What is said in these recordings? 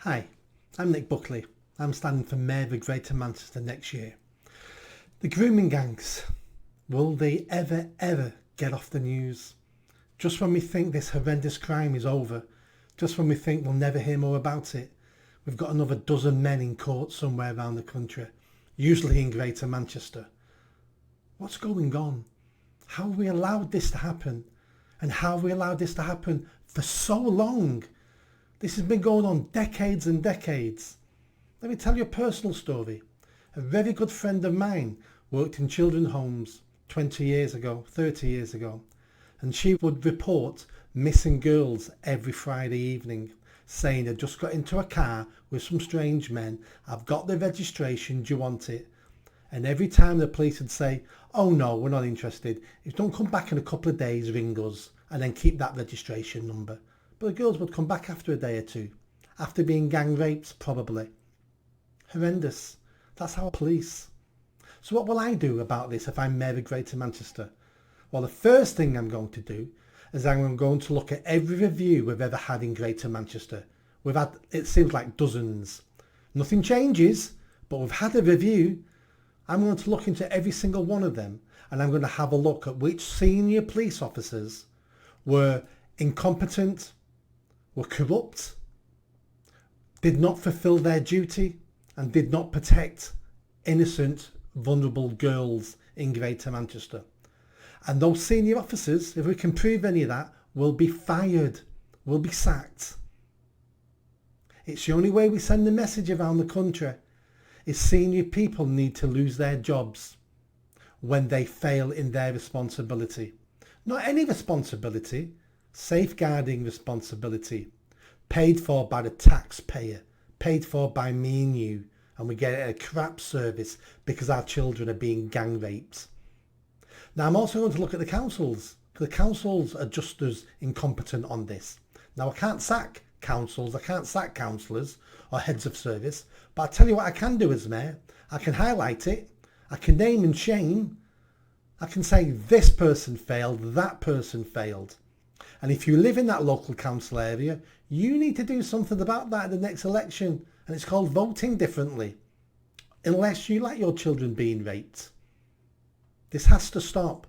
Hi, I'm Nick Buckley. I'm standing for Mayor of Greater Manchester next year. The grooming gangs, will they ever get off the news? Just when we think this horrendous crime is over, just when we think we'll never hear more about it, we've got another dozen men in court somewhere around the country, usually in Greater Manchester. What's going on? How have we allowed this to happen? And how have we allowed this to happen for so long? This has been going on decades and decades. Let me tell you a personal story. A very good friend of mine worked in children's homes 20 years ago, 30 years ago, and she would report missing girls every Friday evening, saying they'd just got into a car with some strange men. I've got the registration, do you want it? And every time the police would say, oh no, we're not interested. If you don't come back in a couple of days, ring us and then keep that registration number. But the girls would come back after a day or two, after being gang raped probably. Horrendous. That's our police. So what will I do about this if I'm Mayor of Greater Manchester? Well, the first thing I'm going to do is I'm going to look at every review we've ever had in Greater Manchester. We've had, it seems like dozens. Nothing changes, but we've had a review. I'm going to look into every single one of them, and I'm going to have a look at which senior police officers were incompetent, were corrupt, did not fulfill their duty, and did not protect innocent, vulnerable girls in Greater Manchester. And those senior officers, if we can prove any of that, will be fired, will be sacked. It's the only way we send the message around the country is senior people need to lose their jobs when they fail in their responsibility. Not any responsibility, safeguarding responsibility, paid for by the taxpayer, paid for by me and you, and we get a crap service because our children are being gang raped. Now I'm also going to look at the councils, because the councils are just as incompetent on this. Now I can't sack councils, I can't sack councillors or heads of service, but I tell you what I can do as mayor. I can highlight it, I can name and shame, I can say this person failed, that person failed. And if you live in that local council area, you need to do something about that in the next election. And it's called voting differently. Unless you like your children being raped. This has to stop.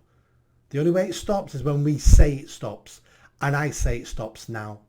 The only way it stops is when we say it stops. And I say it stops now.